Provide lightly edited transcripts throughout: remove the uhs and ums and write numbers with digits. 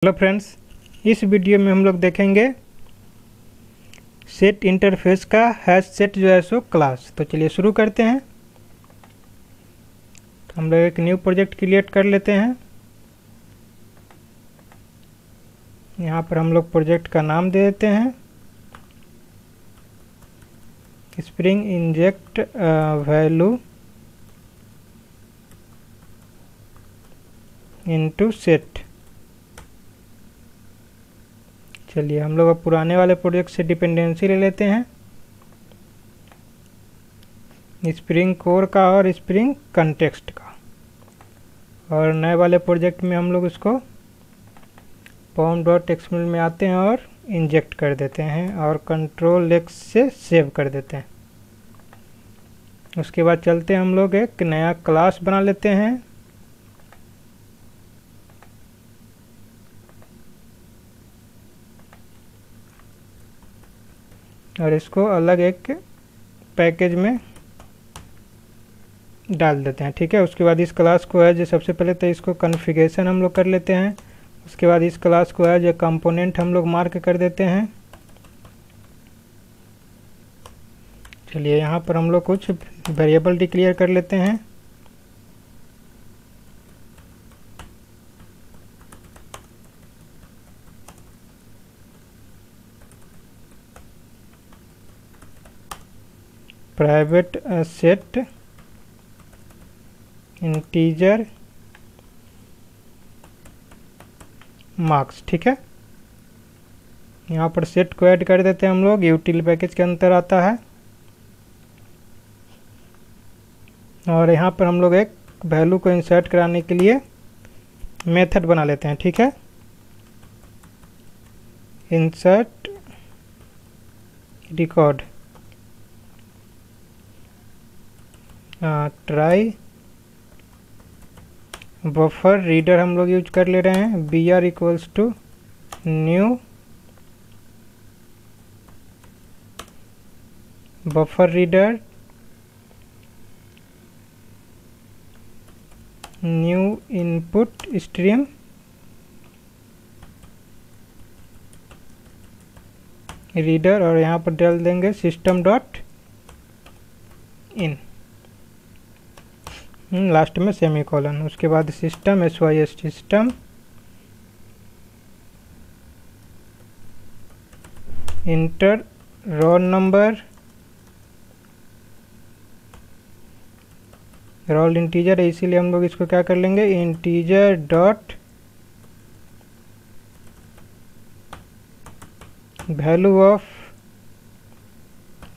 Hello friends, इस video में हम लोग देखेंगे सेट इंटरफेस का हैश सेट जो है सो क्लास। तो चलिए शुरू करते हैं। हम लोग एक न्यू प्रोजेक्ट क्रिएट कर लेते हैं। यहाँ पर हम लोग प्रोजेक्ट का नाम दे देते हैं spring inject value into set. चलिए हम लोग अब पुराने वाले प्रोजेक्ट से डिपेंडेंसी ले लेते हैं, स्प्रिंग कोर का और स्प्रिंग कंटेक्स्ट का, और नए वाले प्रोजेक्ट में हम लोग इसको pom.xml में आते हैं और इंजेक्ट कर देते हैं और कंट्रोल X से सेव कर देते हैं। उसके बाद चलते हैं हम लोग एक नया क्लास बना लेते हैं। और इसको अलग एक पैकेज में डाल देते हैं। ठीक है, उसके बाद इस क्लास को है जो सबसे पहले तो इसको कॉन्फ़िगरेशन हम लोग कर लेते हैं। उसके बाद इस क्लास को है जो कंपोनेंट हम लोग मार्क कर देते हैं। चलिए यहाँ पर हम लोग कुछ वेरिएबल डिक्लेयर कर लेते हैं। Private set integer marks. ठीक है, यहाँ पर सेट को ऐड कर देते हैं हम लोग, यूटिल पैकेज के अंदर आता है। और यहाँ पर हम लोग एक वैल्यू को इंसर्ट कराने के लिए मेथड बना लेते हैं। ठीक है, insert record try buffer reader हम लोग यूज कर ले रहे हैं। br equals to new buffer reader new input stream reader, और यहाँ पर डाल देंगे सिस्टम डॉट इन, लास्ट में सेमीकोलन। उसके बाद system sys system enter roll number, roll integer है इसीलिए हम लोग इसको क्या कर लेंगे, integer dot value of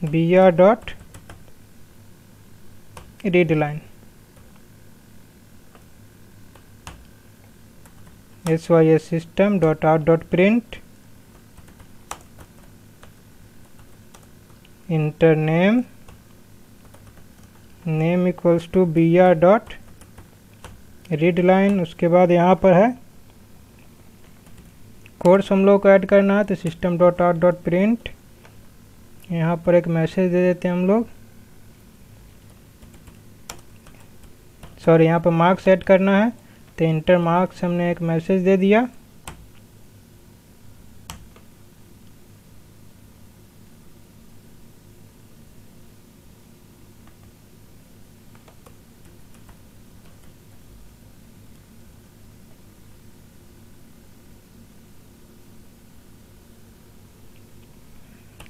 br dot read line sys system dot out dot print inter name name equals to br dot read line. उसके बाद यहाँ पर है कोर्स हम लोग को ऐड करना है, तो system dot out dot print, यहाँ पर एक मैसेज दे देते हैं हम लोग, सॉरी यहाँ पर मार्क्स ऐड करना है, तो इंटर मार्क्स हमने एक मैसेज दे दिया।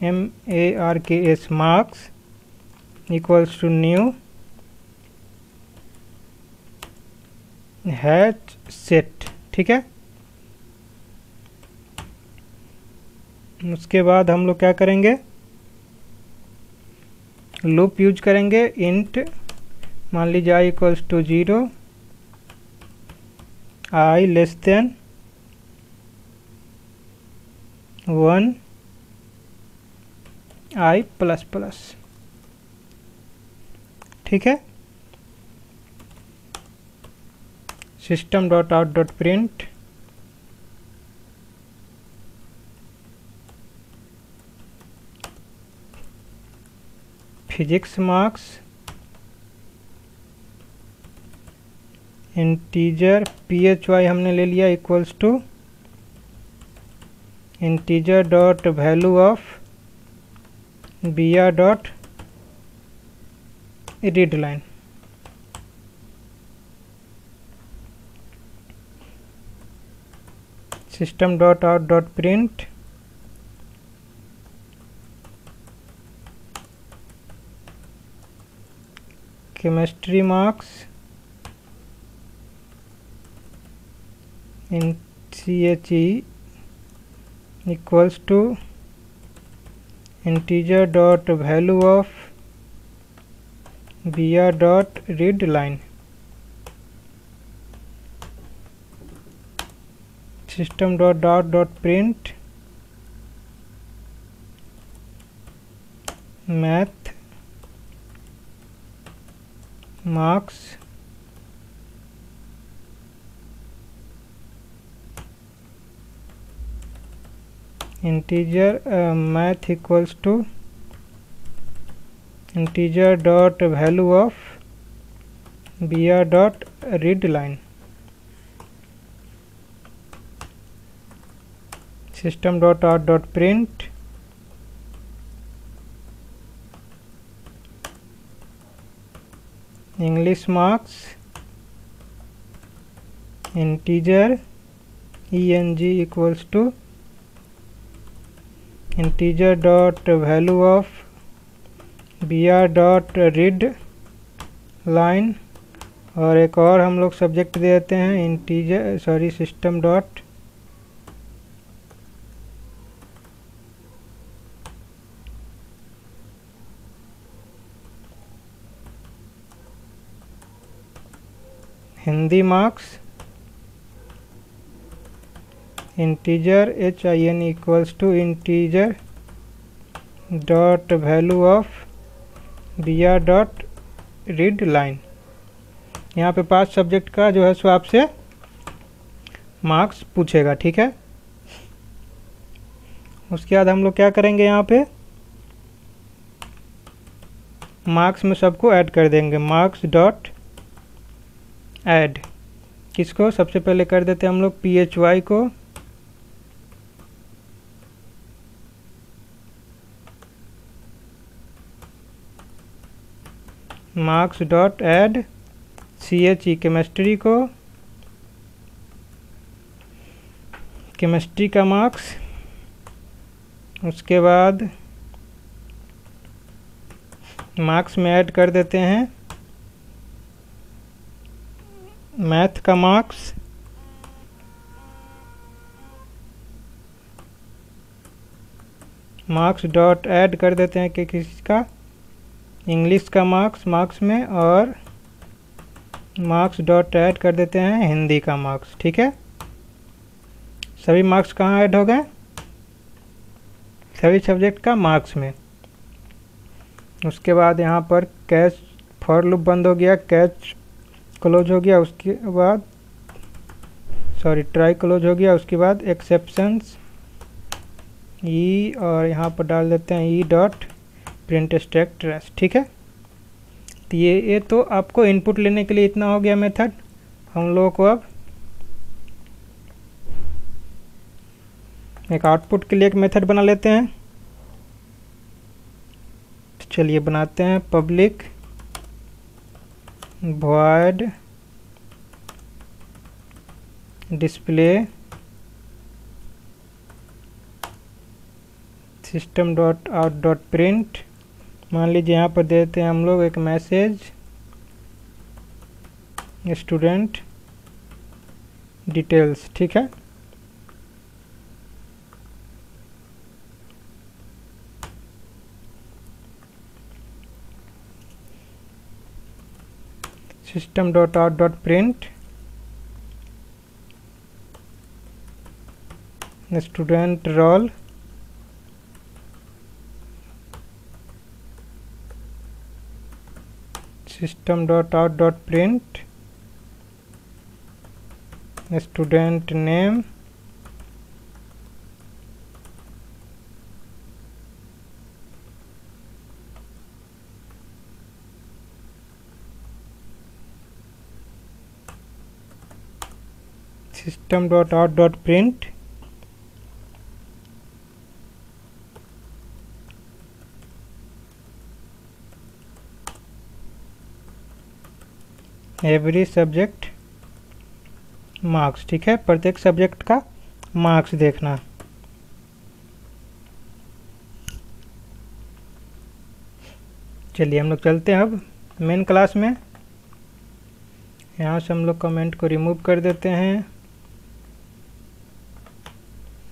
marks marks equals to new hash set. ठीक है, उसके बाद हम लोग क्या करेंगे, लूप यूज करेंगे। इंट मान लीजिए i equals to 0, i less than 1, i plus plus. ठीक है, system dot out dot print physics marks integer phy हमने ले लिया equals to integer dot value of br dot read line. System dot out dot print chemistry marks in CHE equals to integer dot value of br dot read line। system dot out dot print math marks integer math equals to integer dot value of br dot read line। system dot out dot print English marks integer ENG equals to integer dot value of br dot read line। और एक और हम लोग subject देते हैं integer system dot Hindi marks integer HIN equals to integer dot value of br dot read line. यहाँ पे 5 subject का जो है सो आपसे मार्क्स पूछेगा, ठीक है। उसके बाद हम लोग क्या करेंगे, यहाँ पे मार्क्स में सबको ऐड कर देंगे। मार्क्स डॉट ऐड किसको, सबसे पहले कर देते हैं हम लोग PHY को, marks dot add CHE chemistry को, केमिस्ट्री का मार्क्स। उसके बाद मार्क्स में ऐड कर देते हैं मैथ का मार्क्स, मार्क्स डॉट ऐड कर देते हैं कि किसी का इंग्लिश का मार्क्स में, और मार्क्स डॉट ऐड कर देते हैं हिंदी का मार्क्स, ठीक है। सभी मार्क्स कहाँ ऐड हो गए, सभी सब्जेक्ट का मार्क्स में। उसके बाद यहाँ पर कैच फॉर लूप बंद हो गया, कैच क्लोज हो गया, उसके बाद ट्राई क्लोज हो गया। उसके बाद एक्सेप्शंस और यहाँ पर डाल देते हैं E dot print stack trace, ठीक है। तो ये तो आपको इनपुट लेने के लिए इतना हो गया मेथड। हम लोगों को अब एक आउटपुट के लिए एक मेथड बना लेते हैं। चलिए बनाते हैं public void display system dot out dot print. मान लीजिए यहाँ पर देते हैं हम लोग एक मैसेज स्टूडेंट डिटेल्स, ठीक है। System dot out dot print student roll system dot out dot print student name system dot out dot print every subject marks, ठीक है, प्रत्येक सब्जेक्ट का मार्क्स देखना। चलिए हम लोग चलते हैं अब मेन क्लास में। यहाँ से हम लोग कमेंट को रिमूव कर देते हैं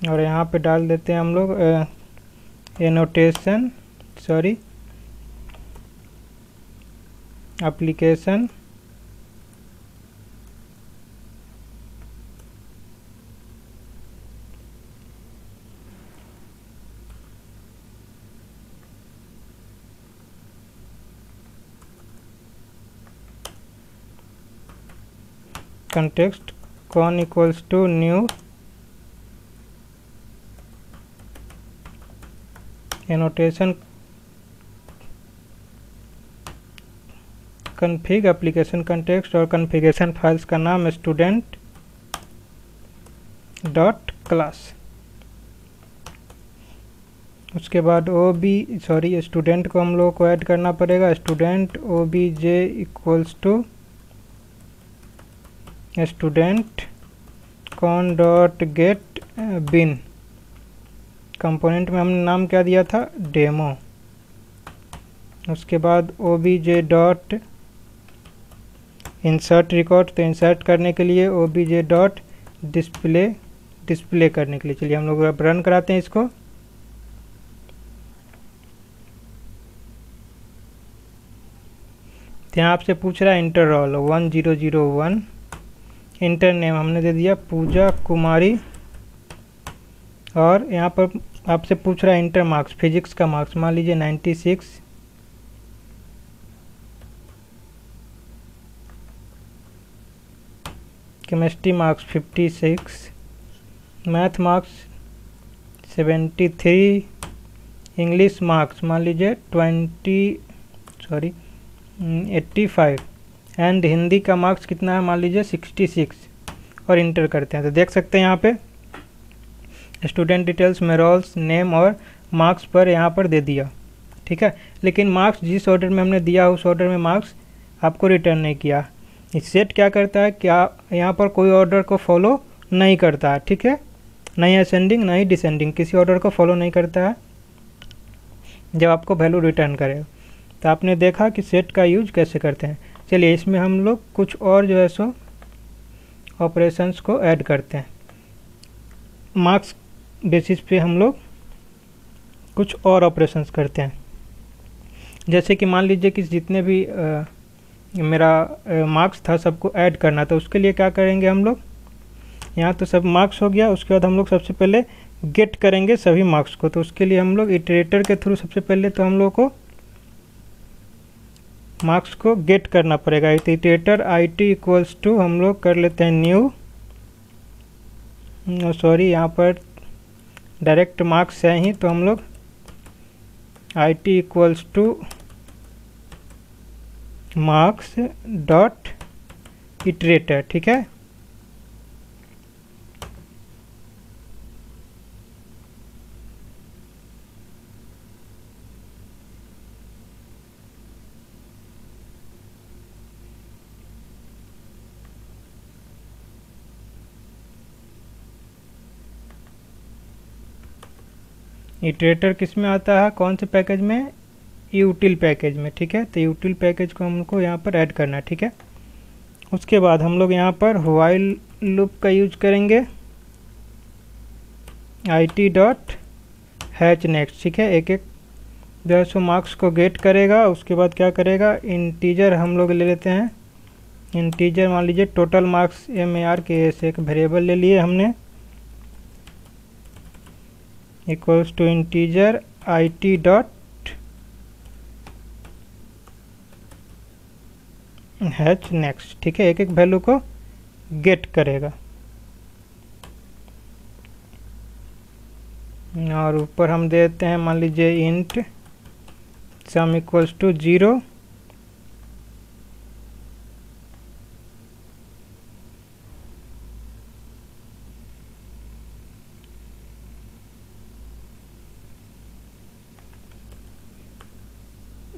और यहाँ पे डाल देते हैं हम लोग annotation, sorry application context con equals to new annotation config application context और configuration फाइल्स का नाम student डॉट क्लास। उसके बाद स्टूडेंट को हम लोग को ऐड करना पड़ेगा। Student obj equals to student con dot get bean. Component में हमने नाम क्या दिया था, डेमो। उसके बाद obj डॉट इंसर्ट रिकॉर्ड, तो इंसर्ट करने के लिए obj डॉट डिस्प्ले करने के लिए। चलिए हम लोग अब रन कराते हैं इसको। यहाँ आपसे पूछ रहा है इंटर रोल 1001, इंटर नेम हमने दे दिया पूजा कुमारी, और यहाँ पर आपसे पूछ रहा है इंटर मार्क्स, फिजिक्स का मार्क्स मान लीजिए 96, chemistry marks 56, math marks 73, English marks मान लीजिए 85 एंड हिंदी का मार्क्स कितना है मान लीजिए 66, और इंटर करते हैं। तो देख सकते हैं यहाँ पे स्टूडेंट डिटेल्स में रोल्स नेम और मार्क्स पर यहाँ पर दे दिया, ठीक है। लेकिन मार्क्स जिस ऑर्डर में हमने दिया उस ऑर्डर में मार्क्स आपको रिटर्न नहीं किया। इस सेट क्या करता है, क्या यहाँ पर कोई ऑर्डर को फॉलो नहीं करता है, ठीक है, नहीं असेंडिंग नहीं डिसेंडिंग, किसी ऑर्डर को फॉलो नहीं करता है जब आपको वैल्यू रिटर्न करे। तो आपने देखा कि सेट का यूज कैसे करते हैं। चलिए इसमें हम लोग कुछ और जो है सो ऑपरेशंस को ऐड करते हैं। मार्क्स बेसिस पे हम लोग कुछ और ऑपरेशंस करते हैं। जैसे कि मान लीजिए कि जितने भी मेरा मार्क्स था सबको ऐड करना, तो उसके लिए क्या करेंगे हम लोग, यहाँ तो सब मार्क्स हो गया। उसके बाद हम लोग सबसे पहले गेट करेंगे सभी मार्क्स को। तो उसके लिए हम लोग इटरेटर के थ्रू सबसे पहले तो हम लोग को मार्क्स को गेट करना पड़ेगा। इटरेटर IT इक्वल्स टू हम लोग कर लेते हैं न्यू, सॉरी यहाँ पर डायरेक्ट मार्क्स है ही, तो हम लोग IT equals two marks dot iterator, ठीक है। इटरेटर किस में आता है, कौन से पैकेज में, यूटिल पैकेज में, ठीक है। तो यूटिल पैकेज को हमको यहाँ पर ऐड करना है, ठीक है। उसके बाद हम लोग यहाँ पर व्हाइल लूप का यूज करेंगे, IT डॉट हैच नेक्स्ट, ठीक है। एक एक 150 मार्क्स को गेट करेगा। उसके बाद क्या करेगा, इंटीजर हम लोग ले लेते हैं, इंटीजर मान लीजिए टोटल मार्क्स MAR के ऐसे एक वेरिएबल ले लिए हमने, equals to integer IT dot has next, ठीक है। एक एक वैल्यू को गेट करेगा और ऊपर हम देते हैं मान लीजिए int sum equals to 0,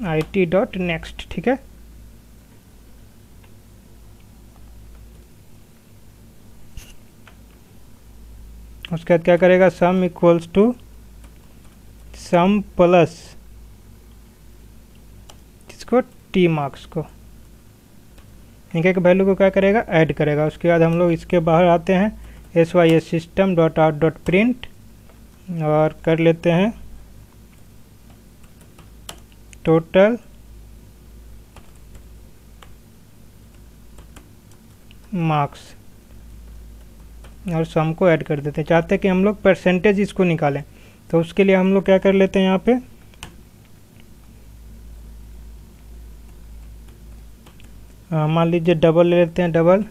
IT dot next, ठीक है। उसके बाद क्या करेगा, sum equals to sum plus इसको टी मार्क्स को, इनके वैल्यू को क्या करेगा, ऐड करेगा। उसके बाद हम लोग इसके बाहर आते हैं sys system dot out dot print और कर लेते हैं टोटल मार्क्स और सम को ऐड कर देते हैं। चाहते हैं कि हम लोग परसेंटेज इसको निकालें, तो उसके लिए हम लोग क्या कर लेते हैं, यहाँ पे मान लीजिए डबल ले लेते हैं, डबल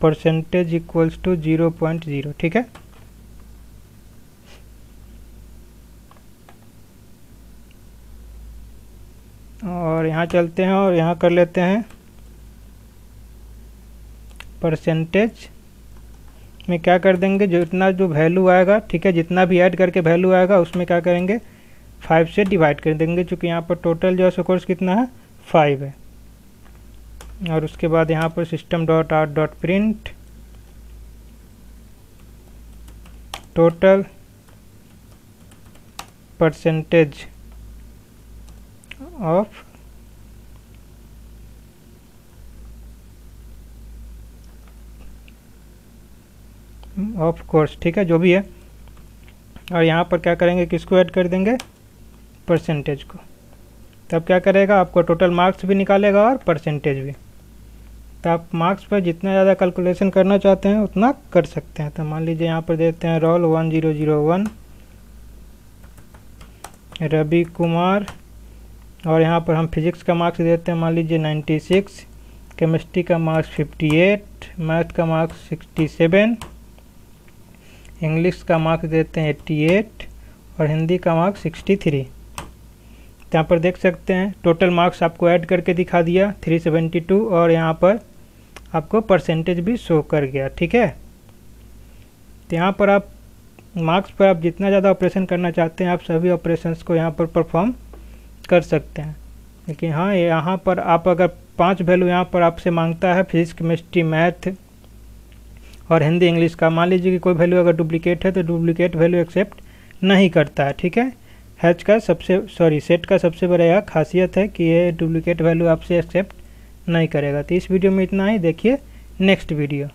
परसेंटेज इक्वल्स टू 0.0, ठीक है। और यहाँ चलते हैं और यहाँ कर लेते हैं परसेंटेज में क्या कर देंगे, जितना जो वैल्यू आएगा, ठीक है, जितना भी ऐड करके वैल्यू आएगा उसमें क्या करेंगे 5 से डिवाइड कर देंगे, क्योंकि यहाँ पर टोटल जो है कोर्स कितना है 5 है। और उसके बाद यहाँ पर system dot out dot print total percentage of course, ठीक है, जो भी है। और यहाँ पर क्या करेंगे, किसको ऐड कर देंगे, परसेंटेज को। तब क्या करेगा, आपको टोटल मार्क्स भी निकालेगा और परसेंटेज भी। तो आप मार्क्स पर जितना ज़्यादा कैलकुलेशन करना चाहते हैं उतना कर सकते हैं। तो मान लीजिए यहाँ पर देते हैं रोल 1001 रवि कुमार, और यहाँ पर हम फिजिक्स का मार्क्स देते हैं मान लीजिए 96, केमिस्ट्री का मार्क्स 58, मैथ का मार्क्स 67, इंग्लिश का मार्क्स देते हैं 88 और हिंदी का मार्क्स 63। तो यहाँ पर देख सकते हैं टोटल मार्क्स आपको ऐड करके दिखा दिया 372, और यहाँ पर आपको परसेंटेज भी शो कर गया, ठीक है। तो यहाँ पर आप मार्क्स पर आप जितना ज़्यादा ऑपरेशन करना चाहते हैं आप सभी ऑपरेशंस को यहाँ पर परफॉर्म कर सकते हैं। लेकिन हाँ, यहाँ पर आप अगर 5 वैल्यू यहाँ पर आपसे मांगता है, फिजिक्स केमिस्ट्री मैथ और हिंदी इंग्लिश का, मान लीजिए कि कोई वैल्यू अगर डुप्लीकेट है तो डुप्लीकेट वैल्यू एक्सेप्ट नहीं करता है, ठीक है। सेट का सबसे बड़ा यह खासियत है कि ये डुप्लीकेट वैल्यू आपसे एक्सेप्ट नहीं करेगा। तो इस वीडियो में इतना ही, देखिए नेक्स्ट वीडियो।